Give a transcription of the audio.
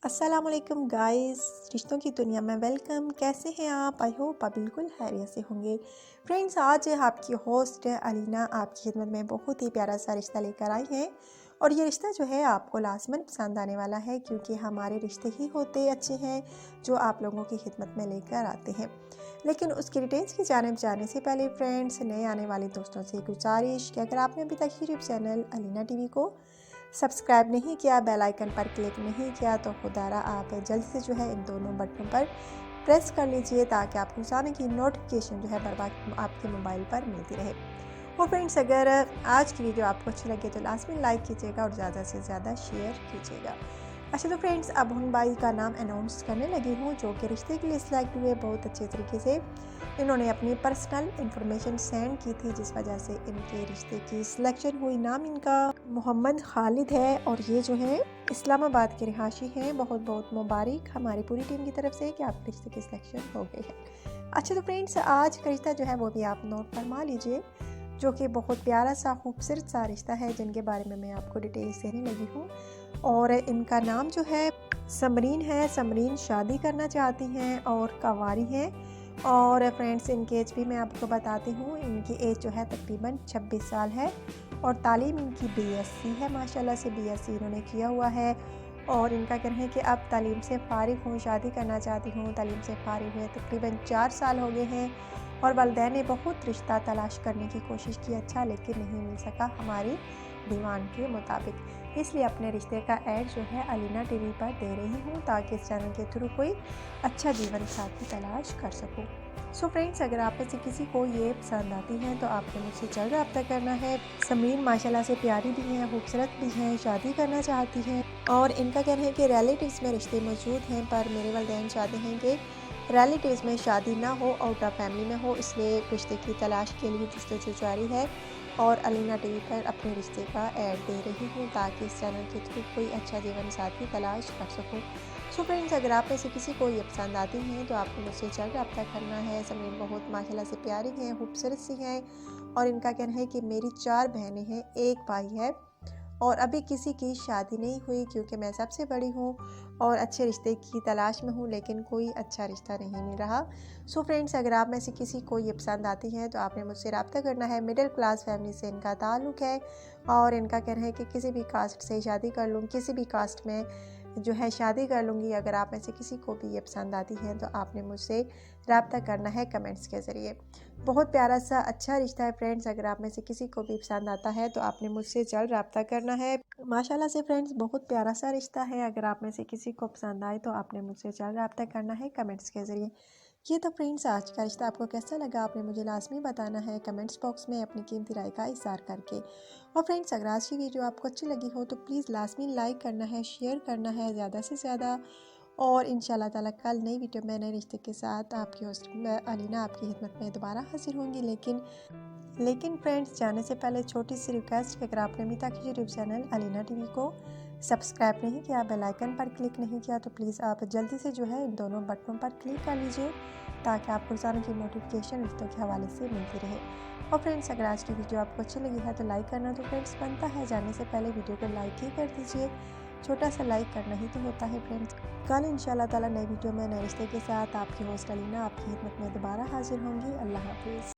अस्सलामुअलैकुम गाइस, रिश्तों की दुनिया में वेलकम। कैसे हैं आप? आई होप आप बिल्कुल खैरियत से होंगे। फ्रेंड्स, आज आपकी होस्ट अलीना आपकी खिदमत में बहुत ही प्यारा सा रिश्ता लेकर आई है और ये रिश्ता जो है आपको लाजमन पसंद आने वाला है, क्योंकि हमारे रिश्ते ही होते अच्छे हैं जो आप लोगों की खिदमत में लेकर आते हैं। लेकिन उसकी डिटेल्स की जानिब जाने से पहले फ्रेंड्स, नए आने वाले दोस्तों से गुजारिश कि अगर आपने अभी तक यूट्यूब चैनल अलीना टीवी को सब्सक्राइब नहीं किया, बेल आइकन पर क्लिक नहीं किया, तो खुदारा आप जल्द से जो है इन दोनों बटनों पर प्रेस कर लीजिए ताकि आपको रोज़ाना की नोटिफिकेशन जो है बर्बाद आपके मोबाइल पर मिलती रहे। और फ्रेंड्स, अगर आज की वीडियो आपको अच्छी लगे तो लाजमी लाइक कीजिएगा और ज़्यादा से ज़्यादा शेयर कीजिएगा। अच्छा, तो फ्रेंड्स, अब हुन भाई का नाम अनाउंस करने लगी हूँ, जो कि रिश्ते के लिए सिलेक्ट हुए। बहुत अच्छे तरीके से इन्होंने अपनी पर्सनल इंफॉर्मेशन सेंड की थी, जिस वजह से इनके रिश्ते की सिलेक्शन हुई। नाम इनका मोहम्मद खालिद है और ये जो है इस्लामाबाद के रिहायशी हैं। बहुत बहुत मुबारक हमारी पूरी टीम की तरफ से कि आपके रिश्ते की सिलेक्शन हो गई है। अच्छा, तो फ्रेंड्स, आज का रिश्ता जो है वो भी आप नोट फरमा लीजिए, जो कि बहुत प्यारा सा खूबसूरत सा रिश्ता है, जिनके बारे में मैं आपको डिटेल्स देने लगी हूँ। और इनका नाम जो है समरीन है। समरीन शादी करना चाहती हैं और कवारी हैं। और फ्रेंड्स, इनकी एज भी मैं आपको बताती हूँ। इनकी एज जो है तकरीबन 26 साल है और तालीम इनकी बीएससी है। माशाल्लाह से बीएससी इन्होंने किया हुआ है। और इनका कहना है कि अब तालीम से फ़ारिग हूँ, शादी करना चाहती हूँ। तालीम से फ़ारिग हुए तकरीबन 4 साल हो गए हैं और वालिदैन ने बहुत रिश्ता तलाश करने की कोशिश की, अच्छा, लेकिन नहीं मिल सका हमारी डिमांड के मुताबिक। इसलिए अपने रिश्ते का ऐड जो है अलीना टीवी पर दे रही हूँ, ताकि इस चैनल के थ्रू कोई अच्छा जीवन साथी तलाश कर सकूँ। सो फ्रेंड्स, अगर आप में से किसी को ये पसंद आती हैं तो आपको मुझसे जल्द रब्ता करना है। समरीन माशाल्लाह से प्यारी भी हैं, खूबसूरत भी हैं, शादी करना चाहती हैं। और इनका कहना है कि रिलेटिव्स में रिश्ते मौजूद हैं, पर मेरे वालिदैन चाहते हैं कि रिलेटिव्स में शादी ना हो, आउट ऑफ फैमिली में हो। इसलिए रिश्ते की तलाश के लिए जस्तजू जारी है और अलीना टीवी पर अपने रिश्ते का ऐड दे रही हूँ, ताकि इस चैनल के थ्रू कोई अच्छा जीवन साथी तलाश कर सकूँ। सो फ्रेंड्स, अगर आप में से किसी को ये पसंद आती हैं तो आपको मुझसे जल्द रब्ता करना है। समरीन बहुत माशाल्लाह से प्यारी हैं, खूबसूरत सी हैं और इनका कहना है कि मेरी 4 बहनें हैं, 1 भाई है और अभी किसी की शादी नहीं हुई, क्योंकि मैं सबसे बड़ी हूँ और अच्छे रिश्ते की तलाश में हूँ, लेकिन कोई अच्छा रिश्ता नहीं मिल रहा। सो फ्रेंड्स, अगर आप में से किसी को ये पसंद आती हैं तो आपने मुझसे रब्ता करना है। मिडिल क्लास फैमिली से इनका ताल्लुक़ है और इनका कहना है कि किसी भी कास्ट से शादी कर लूँ, किसी भी कास्ट में जो है शादी कर लूँगी। अगर आप में से किसी को भी ये पसंद आती हैं तो आपने मुझसे रब्ता करना है कमेंट्स के ज़रिए। बहुत प्यारा सा अच्छा रिश्ता है फ्रेंड्स। अगर आप में से किसी को भी पसंद आता है तो आपने मुझसे जल्द रब्ता करना है। माशाल्लाह से फ्रेंड्स, बहुत प्यारा सा रिश्ता है। अगर आप में से किसी को पसंद आए तो आपने मुझसे जल्द रब्ता करना है कमेंट्स के ज़रिए। ये तो फ्रेंड्स आज का रिश्ता आपको कैसा लगा, आपने मुझे लाजमी बताना है कमेंट्स बॉक्स में अपनी कीमती राय का इज़हार करके। और फ्रेंड्स, अगर आज की वीडियो आपको अच्छी लगी हो तो प्लीज़ लाजमी लाइक करना है, शेयर करना है ज़्यादा से ज़्यादा। और इंशाल्लाह ताला कल नई वीडियो में नए रिश्ते के साथ आपकी होस्ट अलीना आपकी खिदमत में दोबारा हाजिर होंगी। लेकिन फ्रेंड्स, जाने से पहले छोटी सी रिक्वेस्ट कि अगर आपने अभी तक यूट्यूब चैनल अलीना टीवी को सब्सक्राइब नहीं किया, बेल आइकन पर क्लिक नहीं किया, तो प्लीज़ आप जल्दी से जो है इन दोनों बटनों पर क्लिक कर लीजिए, ताकि आपको रोज़ाना की नोटिफिकेशन रिश्तों के हवाले से मिलती रहे। और फ्रेंड्स, अगर आज की वीडियो आपको अच्छी लगी है तो लाइक करना तो फ्रेंड्स बनता है। जाने से पहले वीडियो को लाइक ही कर दीजिए, छोटा सा लाइक करना ही तो होता है फ्रेंड्स। कल इंशाल्लाह ताला नई वीडियो में नए रिश्ते के साथ आपकी होस्ट अलीना आपकी खिदमत में दोबारा हाजिर होंगी। अल्लाह हाफिज़।